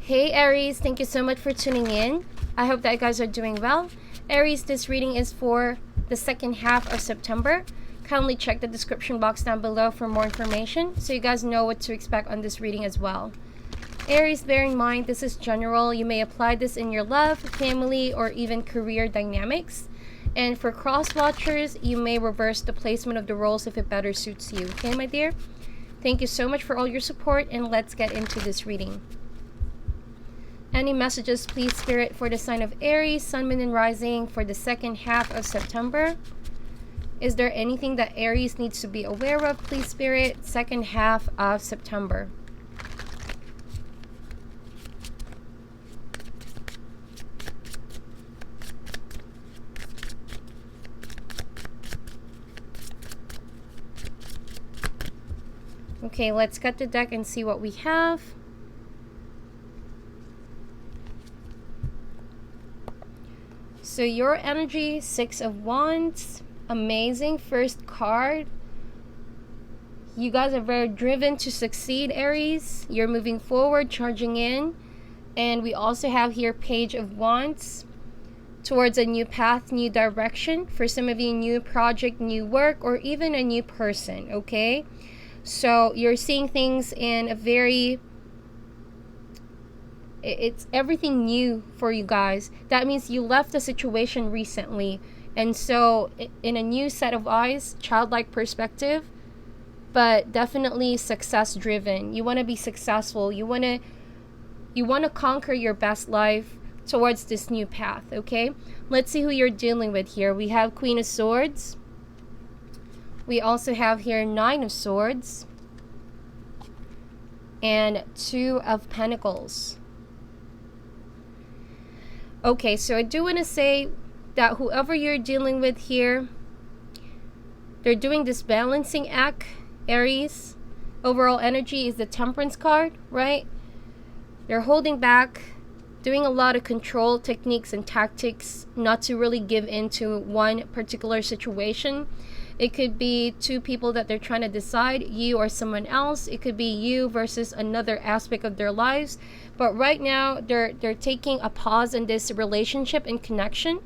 Hey Aries, thank you so much for tuning in. I hope that you guys are doing well. Aries, this reading is for the second half of September. Kindly check the description box down below for more information so you guys know what to expect on this reading as well. Aries, bear in mind this is general. You may apply this in your love, family, or even career dynamics. And for cross watchers, you may reverse the placement of the roles if it better suits you. Okay, my dear? Thank you so much for all your support, and let's get into this reading. Any messages, please, Spirit, for the sign of Aries, Sun, Moon, and Rising for the second half of September? Is there anything that Aries needs to be aware of, please, Spirit, second half of September? Okay, let's cut the deck and see what we have. So your energy, Six of Wands, amazing. First card. You guys are very driven to succeed, Aries. You're moving forward, charging in. And we also have here Page of Wands, towards a new path, new direction. For some of you, new project, new work, or even a new person, okay? So you're seeing things in a very... it's everything new for you guys. That means you left a situation recently, and so in a new set of eyes, childlike perspective, but definitely success driven. You want to be successful. You want to conquer your best life towards this new path. Okay, let's see who you're dealing with here. We have Queen of Swords. We also have here Nine of Swords and Two of Pentacles. Okay, so I do want to say that whoever you're dealing with here, they're doing this balancing act, Aries. Overall energy is the Temperance card, right? They're holding back, doing a lot of control techniques and tactics not to really give into one particular situation. It could be two people that they're trying to decide, you or someone else. It could be you versus another aspect of their lives. But right now, they're taking a pause in this relationship and connection.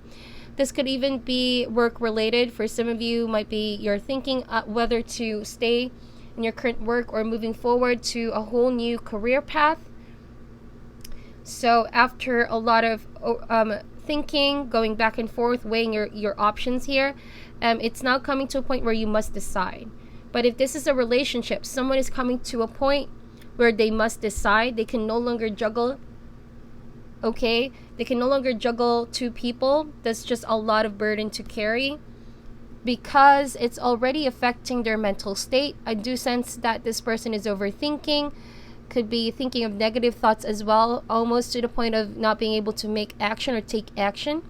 This could even be work-related. For some of you, might be you're thinking whether to stay in your current work or moving forward to a whole new career path. So after a lot of thinking, going back and forth, weighing your options here, it's now coming to a point where you must decide. But if this is a relationship, someone is coming to a point where they must decide. They can no longer juggle. Okay, they can no longer juggle two people. That's just a lot of burden to carry, because it's already affecting their mental state. I do sense that this person is overthinking, could be thinking of negative thoughts as well, almost to the point of not being able to make action or take action.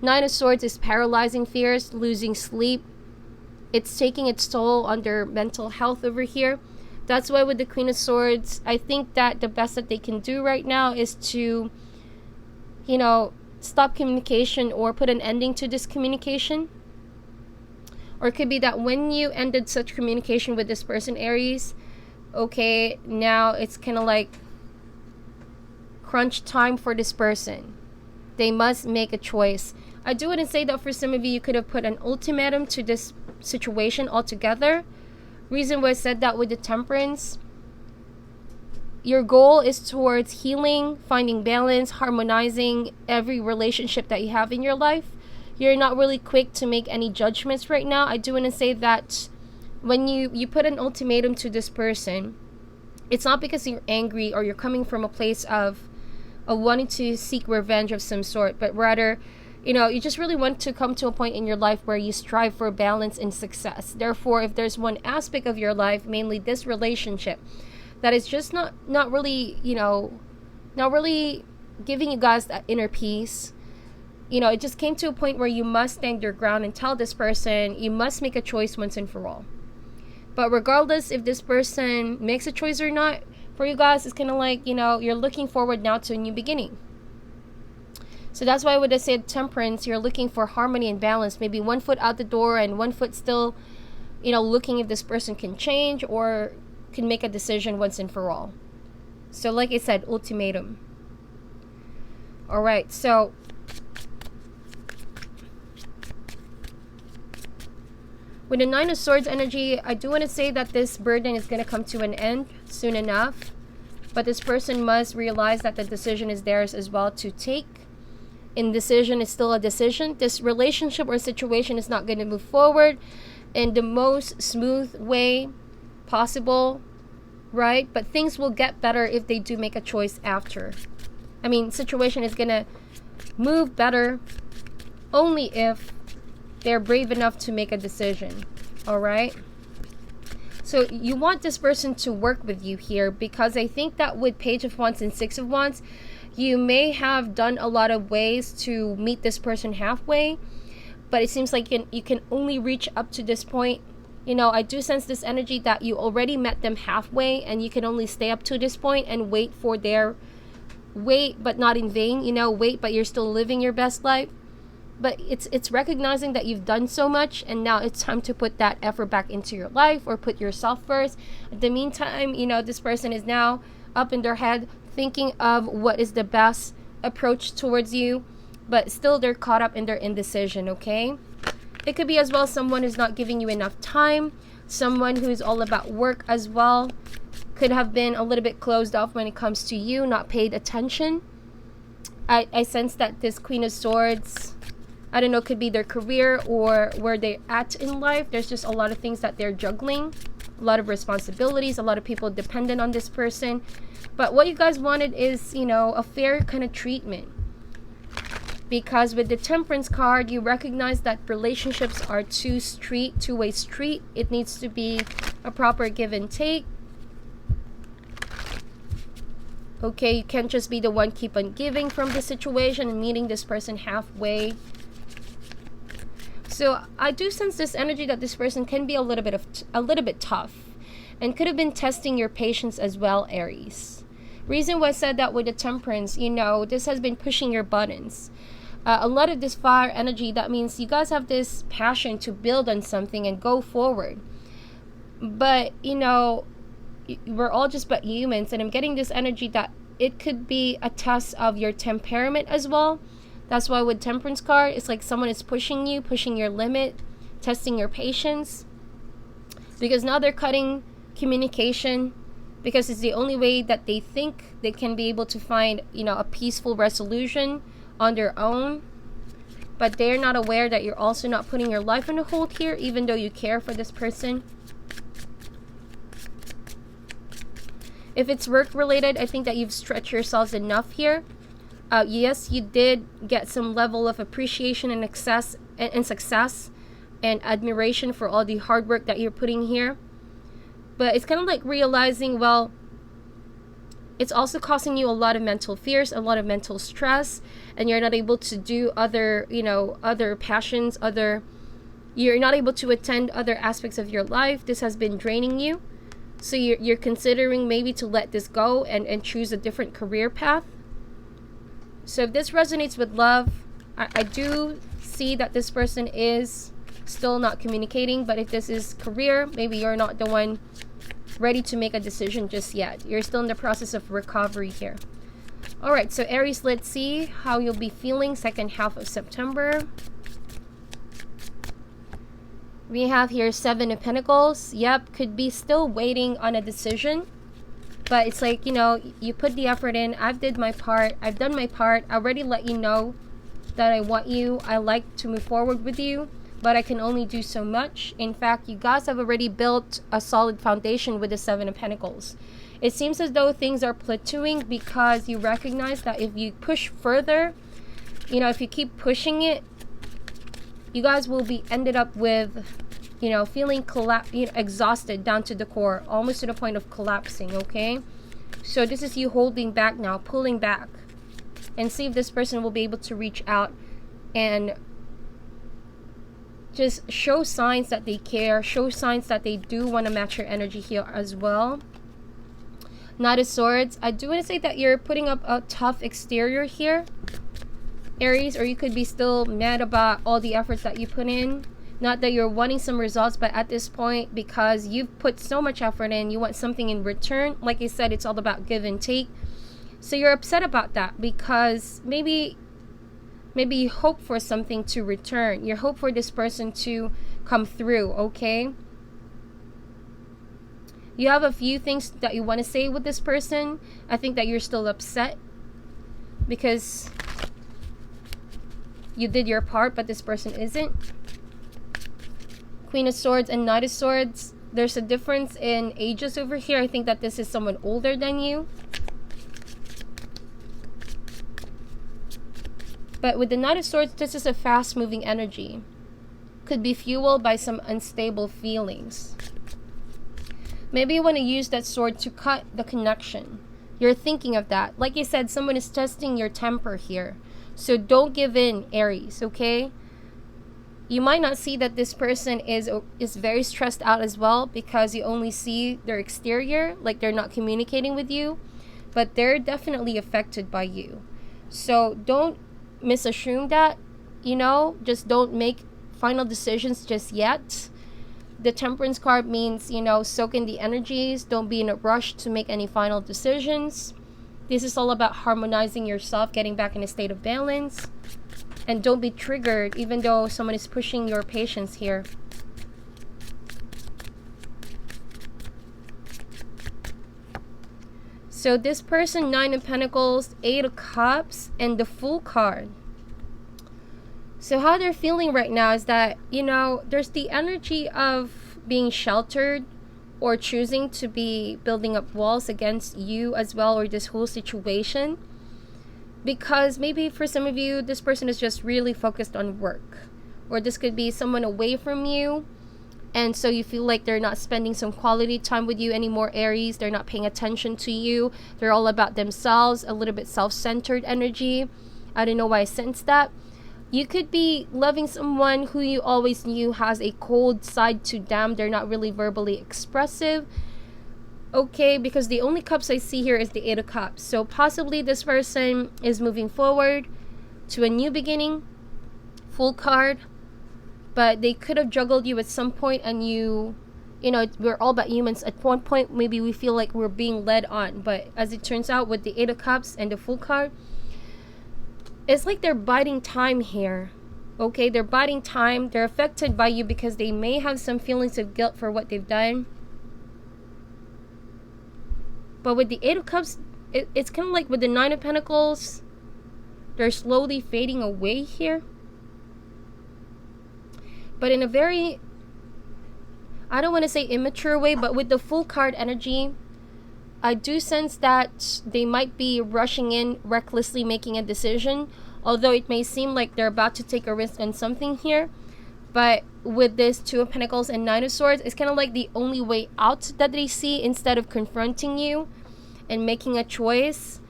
Nine of Swords is paralyzing fears, losing sleep. It's taking its toll on their mental health over here. That's why with the Queen of Swords, I think that the best that they can do right now is to, stop communication or put an ending to this communication. Or it could be that when you ended such communication with this person, Aries, okay, now it's kind of like crunch time for this person. They must make a choice. I do want to say that for some of you, you could have put an ultimatum to this situation altogether. Reason why I said that with the Temperance, your goal is towards healing, finding balance, harmonizing every relationship that you have in your life. You're not really quick to make any judgments right now. I do want to say that when you put an ultimatum to this person, it's not because you're angry or you're coming from a place of wanting to seek revenge of some sort, but rather, you just really want to come to a point in your life where you strive for balance and success. Therefore, if there's one aspect of your life, mainly this relationship, that is just not really, not really giving you guys that inner peace, it just came to a point where you must stand your ground and tell this person you must make a choice once and for all. But regardless if this person makes a choice or not, for you guys, it's kind of like, you're looking forward now to a new beginning. So that's why when I said Temperance, you're looking for harmony and balance. Maybe one foot out the door and one foot still, looking if this person can change or can make a decision once and for all. So like I said, ultimatum. All right, so with the Nine of Swords energy, I do want to say that this burden is going to come to an end soon enough. But this person must realize that the decision is theirs as well to take. Indecision is still a decision. This relationship or situation is not going to move forward in the most smooth way possible, right? But things will get better if they do make a choice after. I mean, situation is going to move better only if they're brave enough to make a decision. All right? So you want this person to work with you here, because I think that with Page of Wands and Six of Wands, you may have done a lot of ways to meet this person halfway, but it seems like you can only reach up to this point. You know, I do sense this energy that you already met them halfway and you can only stay up to this point and wait for their wait, but not in vain. You know, wait, but you're still living your best life. But it's recognizing that you've done so much, and now it's time to put that effort back into your life, or put yourself first. In the meantime, you know, this person is now up in their head thinking of what is the best approach towards you, but still they're caught up in their indecision, okay? It could be as well someone who's not giving you enough time, someone who's all about work as well, could have been a little bit closed off when it comes to you, not paid attention. I sense that this Queen of Swords, I don't know, could be their career or where they're at in life. There's just a lot of things that they're juggling, a lot of responsibilities, a lot of people dependent on this person. But what you guys wanted is, you know, a fair kind of treatment. Because with the Temperance card, you recognize that relationships are two-way street. It needs to be a proper give and take. Okay, you can't just be the one keep on giving from the situation and meeting this person halfway. So I do sense this energy that this person can be a little bit tough, and could have been testing your patience as well, Aries. Reason why I said that with the Temperance, you know, this has been pushing your buttons. A lot of this fire energy, that means you guys have this passion to build on something and go forward. But, you know, we're all just but humans, and I'm getting this energy that it could be a test of your temperament as well. That's why with Temperance card, it's like someone is pushing you, pushing your limit, testing your patience. Because now they're cutting communication, because it's the only way that they think they can be able to find, you know, a peaceful resolution on their own. But they're not aware that you're also not putting your life on hold here, even though you care for this person. If it's work related, I think that you've stretched yourselves enough here. Yes, you did get some level of appreciation and success and admiration for all the hard work that you're putting here. But it's kind of like realizing, well, it's also causing you a lot of mental fears, a lot of mental stress, and you're not able to do other, you know, other passions, you're not able to attend other aspects of your life. This has been draining you. So you're considering maybe to let this go and choose a different career path. So if this resonates with love, I do see that this person is still not communicating. But if this is career, maybe you're not the one ready to make a decision just yet. You're still in the process of recovery here. All right, so Aries, let's see how you'll be feeling second half of September. We have here Seven of Pentacles. Yep, could be still waiting on a decision. But it's like, you know, you put the effort in. I've done my part. I already let you know that I want you. I like to move forward with you, but I can only do so much. In fact, you guys have already built a solid foundation with the Seven of Pentacles. It seems as though things are plateauing because you recognize that if you push further, you know, if you keep pushing it, you guys will be ended up with, you know, feeling exhausted down to the core, almost to the point of collapsing, okay? So this is you holding back now, pulling back, and see if this person will be able to reach out and just show signs that they care, show signs that they do want to match your energy here as well. Knight of Swords, I do want to say that you're putting up a tough exterior here, Aries, or you could be still mad about all the efforts that you put in. Not that you're wanting some results, but at this point, because you've put so much effort in, you want something in return. Like I said, it's all about give and take. So you're upset about that because maybe you hope for something to return. You hope for this person to come through, okay? You have a few things that you want to say with this person. I think that you're still upset because you did your part, but this person isn't. Queen of Swords and Knight of Swords. There's a difference in ages over here. I think that this is someone older than you. But with the Knight of Swords, this is a fast-moving energy. Could be fueled by some unstable feelings. Maybe you want to use that sword to cut the connection. You're thinking of that. Like I said, someone is testing your temper here. So don't give in, Aries, okay? You might not see that this person is very stressed out as well because you only see their exterior, like they're not communicating with you. But they're definitely affected by you. So don't misassume that, you know, just don't make final decisions just yet. The Temperance card means, you know, soak in the energies. Don't be in a rush to make any final decisions. This is all about harmonizing yourself, getting back in a state of balance. And don't be triggered even though someone is pushing your patience here. So this person, 9 of Pentacles, 8 of Cups, and the Fool card. So how they're feeling right now is that, you know, there's the energy of being sheltered or choosing to be building up walls against you as well, or this whole situation. Because maybe for some of you, this person is just really focused on work. Or this could be someone away from you. And so you feel like they're not spending some quality time with you anymore, Aries. They're not paying attention to you. They're all about themselves, a little bit self-centered energy. I don't know why I sense that. You could be loving someone who you always knew has a cold side to them. They're not really verbally expressive. Okay, because the only cups I see here is the 8 of Cups. So possibly this person is moving forward to a new beginning. Full card. But they could have juggled you at some point, and you know, we're all about humans. At one point, maybe we feel like we're being led on. But as it turns out, with the 8 of Cups and the Full card, it's like they're biding time here. Okay, they're biding time. They're affected by you because they may have some feelings of guilt for what they've done. But with the 8 of Cups, it's kind of like with the 9 of Pentacles. They're slowly fading away here. But in a very, I don't want to say immature way, but with the Full card energy, I do sense that they might be rushing in, recklessly making a decision. Although it may seem like they're about to take a risk on something here. But with this 2 of Pentacles and 9 of Swords, it's kind of like the only way out that they see instead of confronting you and making a choice.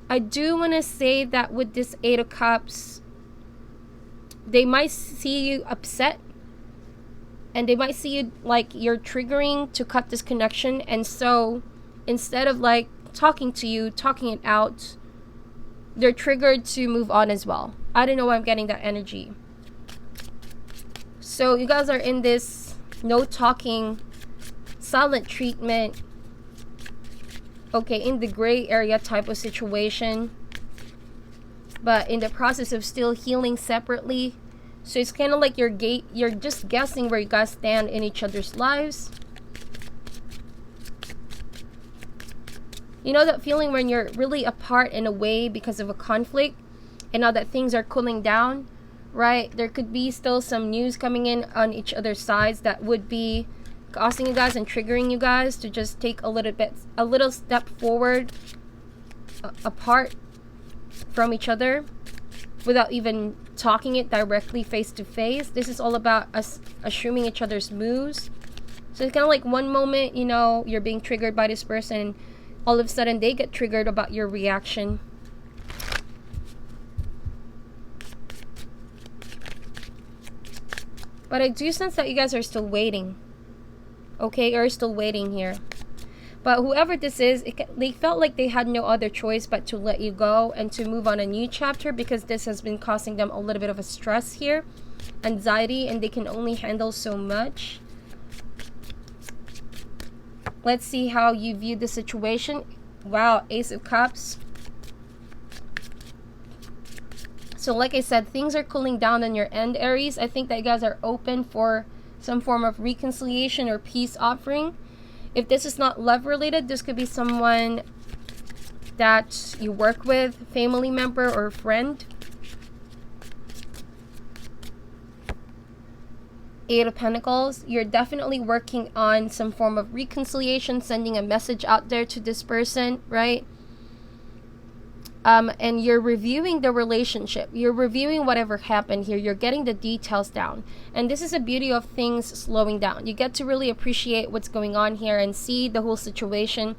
I do want to say that with this 8 of Cups, they might see you upset. And they might see you like you're triggering to cut this connection. And so instead of like talking to you, talking it out, they're triggered to move on as well. I don't know why I'm getting that energy. So you guys are in this no talking, silent treatment. Okay, in the gray area type of situation. But in the process of still healing separately. So it's kind of like you're just guessing where you guys stand in each other's lives. You know that feeling when you're really apart in a way because of a conflict, and now that things are cooling down, right? There could be still some news coming in on each other's sides that would be causing you guys and triggering you guys to just take a little step forward, apart from each other, without even talking it directly face to face. This is all about us assuming each other's moves. So it's kind of like one moment, you know, you're being triggered by this person, and all of a sudden they get triggered about your reaction. But I do sense that you guys are still waiting. Okay, you're still waiting here. But whoever this is, they felt like they had no other choice but to let you go and to move on a new chapter, because this has been causing them a little bit of a stress here, anxiety, and they can only handle so much. Let's see how you view the situation. Wow, Ace of Cups. So like I said, things are cooling down on your end, Aries. I think that you guys are open for some form of reconciliation or peace offering. If this is not love related, this could be someone that you work with, family member or friend. Eight of Pentacles. You're definitely working on some form of reconciliation, sending a message out there to this person, right? And you're reviewing the relationship. You're reviewing whatever happened here. You're getting the details down. And this is the beauty of things slowing down. You get to really appreciate what's going on here and see the whole situation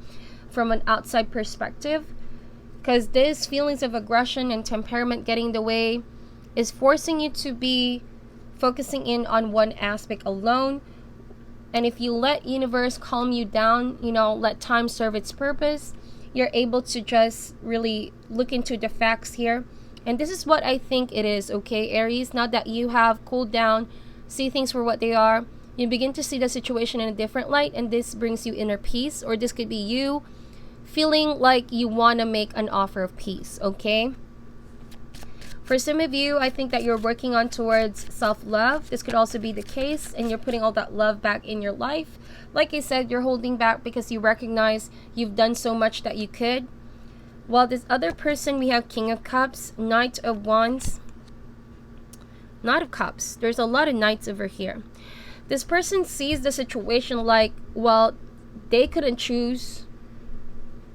from an outside perspective. Because this feelings of aggression and temperament getting in the way is forcing you to be focusing in on one aspect alone. And if you let universe calm you down, you know, let time serve its purpose, you're able to just really look into the facts here. And this is what I think it is, okay, Aries? Now that you have cooled down, see things for what they are, you begin to see the situation in a different light, and this brings you inner peace. Or this could be you feeling like you want to make an offer of peace, okay? For some of you, I think that you're working on towards self-love. This could also be the case, and you're putting all that love back in your life. Like I said, you're holding back because you recognize you've done so much that you could. While this other person, we have King of Cups, Knight of Wands, Knight of Cups. There's a lot of knights over here. This person sees the situation like, well, they couldn't choose,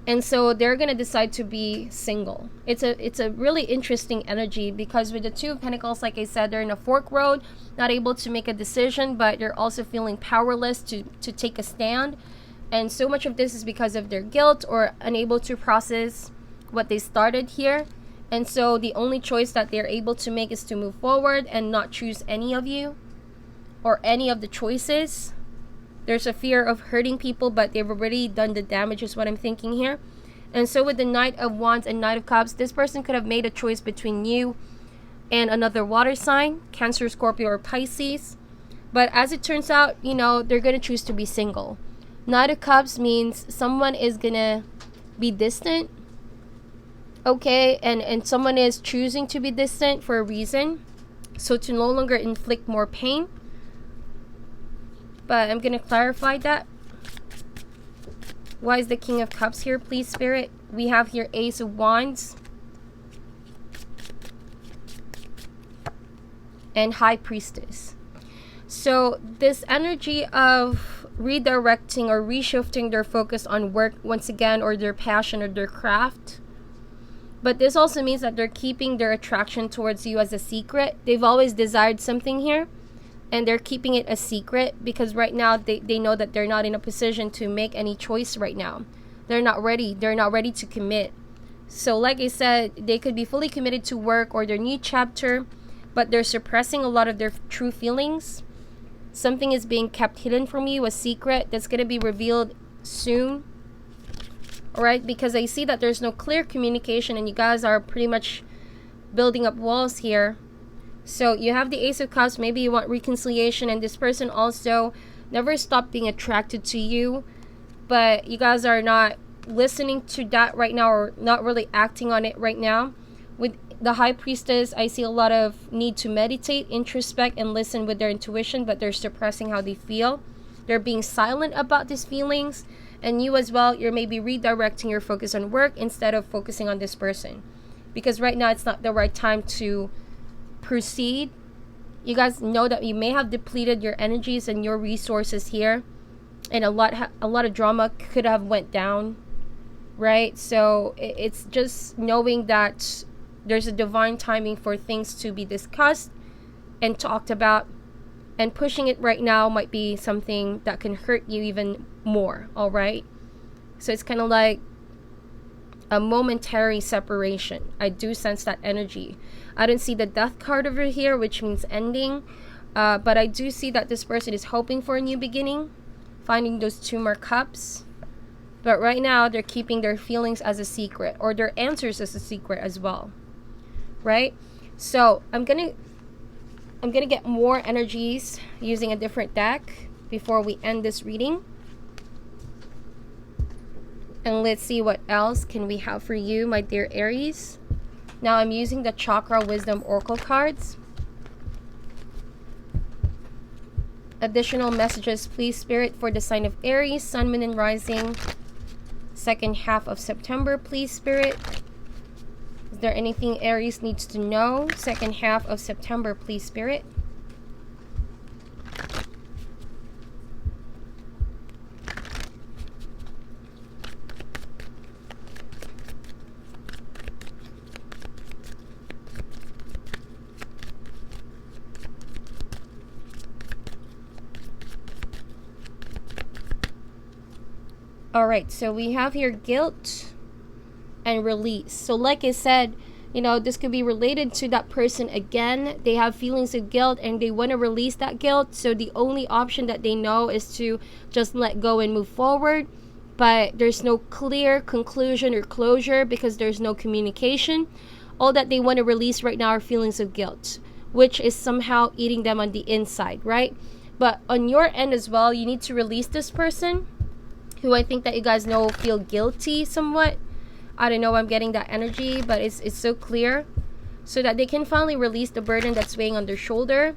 and so they're going to decide to be single. It's a really interesting energy, because with the Two of Pentacles, like I said, they're in a fork road, not able to make a decision, but they're also feeling powerless to take a stand. And so much of this is because of their guilt or unable to process what they started here. And so the only choice that they're able to make is to move forward and not choose any of you or any of the choices. There's a fear of hurting people, but they've already done the damage is what I'm thinking here. And so with the Knight of Wands and Knight of Cups, this person could have made a choice between you and another water sign, Cancer, Scorpio, or Pisces. But as it turns out, you know, they're going to choose to be single. Knight of Cups means someone is going to be distant, okay? And someone is choosing to be distant for a reason. So to no longer inflict more pain. But I'm going to clarify that. Why is the King of Cups here, please, Spirit? We have here Ace of Wands and High Priestess. So this energy of redirecting or reshifting their focus on work once again, or their passion or their craft. But this also means that they're keeping their attraction towards you as a secret. They've always desired something here, and they're keeping it a secret because right now they know that they're not in a position to make any choice right now. They're not ready. They're not ready to commit. So like I said, they could be fully committed to work or their new chapter, but they're suppressing a lot of their true feelings. Something is being kept hidden from you, a secret that's going to be revealed soon. All right, because I see that there's no clear communication and you guys are pretty much building up walls here. So you have the Ace of Cups. Maybe you want reconciliation, and this person also never stopped being attracted to you, but you guys are not listening to that right now, or not really acting on it right now. With the High Priestess, I see a lot of need to meditate, introspect, and listen with their intuition, but they're suppressing how they feel. They're being silent about these feelings. And you as well, you're maybe redirecting your focus on work instead of focusing on this person, because right now it's not the right time to proceed. You guys know that you may have depleted your energies and your resources here, and a lot of drama could have went down, right? So it's just knowing that there's a divine timing for things to be discussed and talked about, and pushing it right now might be something that can hurt you even more. All right, so it's kind of like a momentary separation. I do sense that energy. I don't see the Death card over here, which means ending, but I do see that this person is hoping for a new beginning, finding those two more cups. But right now they're keeping their feelings as a secret, or their answers as a secret as well, right? So I'm gonna get more energies using a different deck before we end this reading. And let's see what else can we have for you, my dear Aries. Now I'm using the Chakra Wisdom Oracle cards. Additional messages, please, Spirit, for the sign of Aries, Sun, Moon, and Rising. Second half of September, please, Spirit. Is there anything Aries needs to know? Second half of September, please, Spirit. All right, so we have here guilt and release. So like I said, you know, this could be related to that person again. They have feelings of guilt and they want to release that guilt. So the only option that they know is to just let go and move forward. But there's no clear conclusion or closure because there's no communication. All that they want to release right now are feelings of guilt, which is somehow eating them on the inside, right? But on your end as well, you need to release this person, who I think that you guys know feel guilty somewhat. I don't know, I'm getting that energy, but it's so clear. So that they can finally release the burden that's weighing on their shoulder.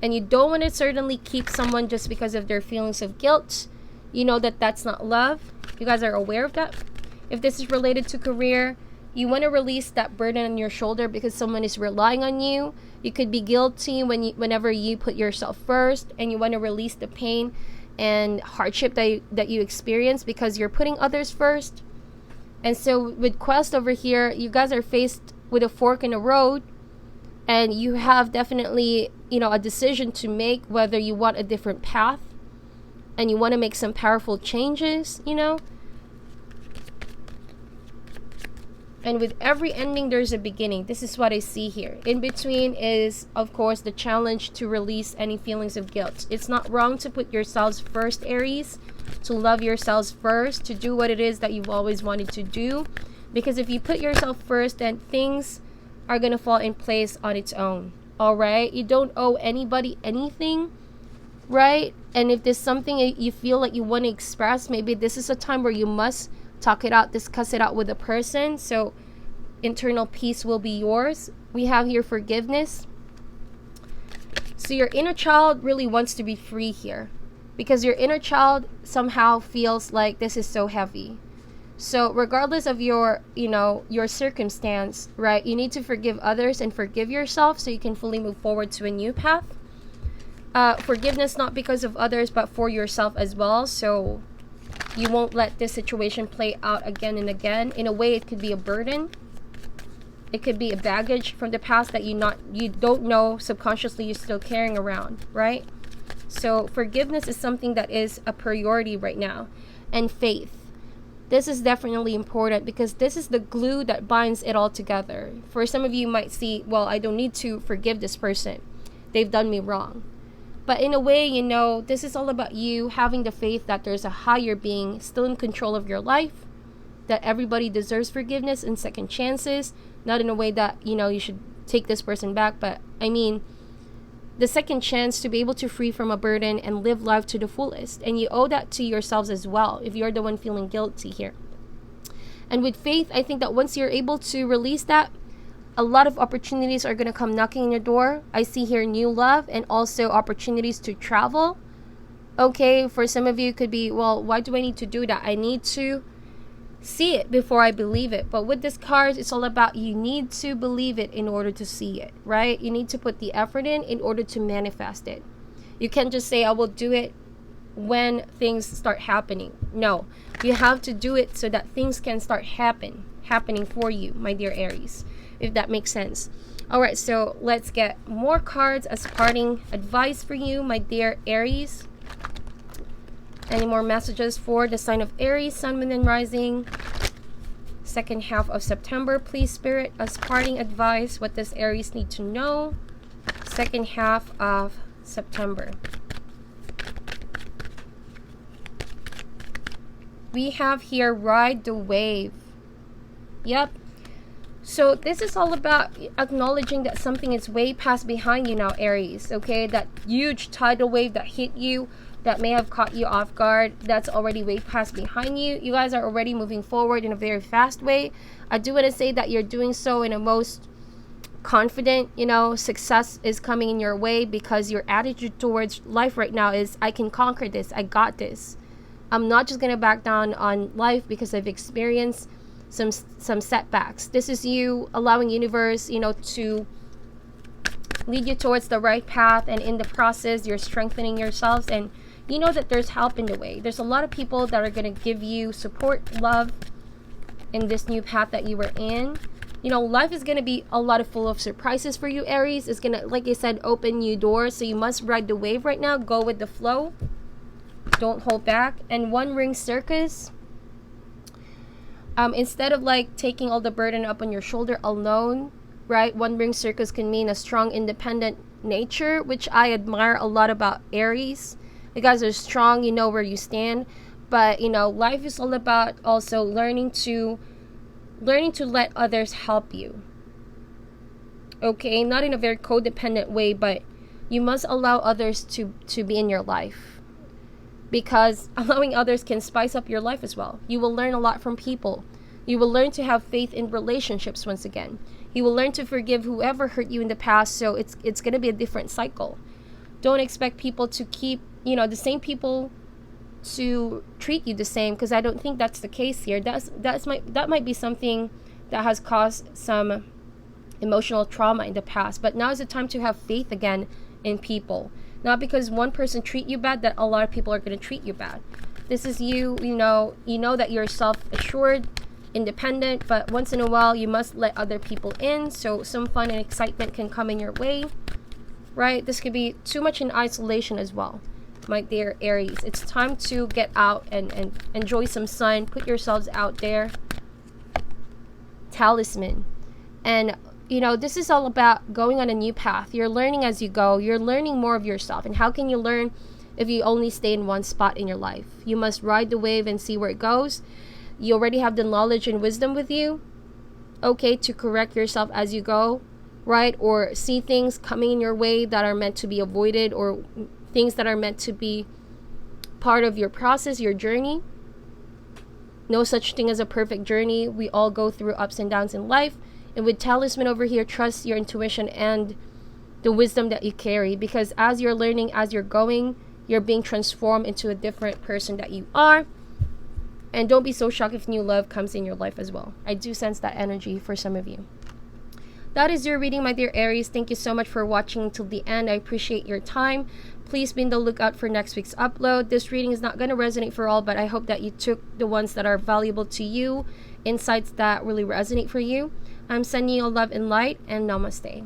And you don't want to certainly keep someone just because of their feelings of guilt. You know that that's not love. You guys are aware of that. If this is related to career, you want to release that burden on your shoulder because someone is relying on you. You could be guilty whenever you put yourself first, and you want to release the pain and hardship that you experience because you're putting others first. And so with Quest over here, you guys are faced with a fork in the road, and you have definitely, you know, a decision to make whether you want a different path and you want to make some powerful changes, you know. And with every ending, there's a beginning. This is what I see here. In between is, of course, the challenge to release any feelings of guilt. It's not wrong to put yourselves first, Aries, to love yourselves first, to do what it is that you've always wanted to do. Because if you put yourself first, then things are going to fall in place on its own. All right? You don't owe anybody anything, right? And if there's something you feel like you want to express, maybe this is a time where you must talk it out, discuss it out with a person, so internal peace will be yours. We have here forgiveness. So your inner child really wants to be free here, because your inner child somehow feels like this is so heavy. So regardless of your, you know, your circumstance, right, you need to forgive others and forgive yourself so you can fully move forward to a new path. Forgiveness not because of others but for yourself as well, so you won't let this situation play out again and again. In a way, it could be a burden. It could be a baggage from the past that you don't know subconsciously you're still carrying around, right? So forgiveness is something that is a priority right now. And faith. This is definitely important because this is the glue that binds it all together. For some of you might see, well, I don't need to forgive this person. They've done me wrong. But in a way, you know, this is all about you having the faith that there's a higher being still in control of your life, that everybody deserves forgiveness and second chances, not in a way that, you know, you should take this person back, but I mean, the second chance to be able to free from a burden and live life to the fullest. And you owe that to yourselves as well, if you're the one feeling guilty here. And with faith, I think that once you're able to release that, a lot of opportunities are going to come knocking on your door. I see here new love and also opportunities to travel. Okay, for some of you it could be, well, why do I need to do that? I need to see it before I believe it. But with this card, it's all about you need to believe it in order to see it, right? You need to put the effort in order to manifest it. You can't just say, I will do it when things start happening. No, you have to do it so that things can start happening for you, my dear Aries, if that makes sense. All right, so let's get more cards as parting advice for you, my dear Aries. Any more messages for the sign of Aries, Sun, Moon, and Rising? Second half of September, please, Spirit, as parting advice. What does Aries need to know? Second half of September. We have here ride the wave. Yep. So this is all about acknowledging that something is way past behind you now, Aries. Okay, that huge tidal wave that hit you that may have caught you off guard, that's already way past behind you. You guys are already moving forward in a very fast way. I do want to say that you're doing so in a most confident, success is coming in your way, because your attitude towards life right now is, I can conquer this, I got this. I'm not just gonna back down on life because I've experienced some setbacks. This is you allowing universe, to lead you towards the right path, and in the process you're strengthening yourselves, and you know that there's help in the way. There's a lot of people that are going to give you support, love in this new path that you were in. Life is going to be a lot of full of surprises for you, Aries. It's going to, like I said, open new doors, so you must ride the wave right now. Go with the flow, don't hold back. And one ring circus, instead of like taking all the burden up on your shoulder alone, right? One ring circus can mean a strong, independent nature, which I admire a lot about Aries. You guys are strong, you know where you stand. But, life is all about also learning to let others help you. Okay? Not in a very codependent way, but you must allow others to be in your life. Because allowing others can spice up your life as well. You will learn a lot from people. You will learn to have faith in relationships once again. You will learn to forgive whoever hurt you in the past, so it's going to be a different cycle. Don't expect people to keep, the same people to treat you the same, because I don't think that's the case here. That might be something that has caused some emotional trauma in the past. But now is the time to have faith again in people. Not because one person treat you bad that a lot of people are going to treat you bad. This is you, you know that you're self-assured, independent, but once in a while you must let other people in, so some fun and excitement can come in your way, right? This could be too much in isolation as well, my dear Aries. It's time to get out and enjoy some sun. Put yourselves out there. Talisman. And this is all about going on a new path. You're learning as you go. You're learning more of yourself. And how can you learn if you only stay in one spot in your life? You must ride the wave and see where it goes. You already have the knowledge and wisdom with you, okay, to correct yourself as you go, right? Or see things coming in your way that are meant to be avoided, or things that are meant to be part of your process, your journey. No such thing as a perfect journey. We all go through ups and downs in life. And with Talisman over here, trust your intuition and the wisdom that you carry, because as you're learning, as you're going, you're being transformed into a different person that you are. And don't be so shocked if new love comes in your life as well. I do sense that energy for some of you. That is your reading, my dear Aries. Thank you so much for watching till the end. I appreciate your time. Please be on the lookout for next week's upload. This reading is not going to resonate for all, but I hope that you took the ones that are valuable to you, insights that really resonate for you. I'm sending you love and light, and namaste.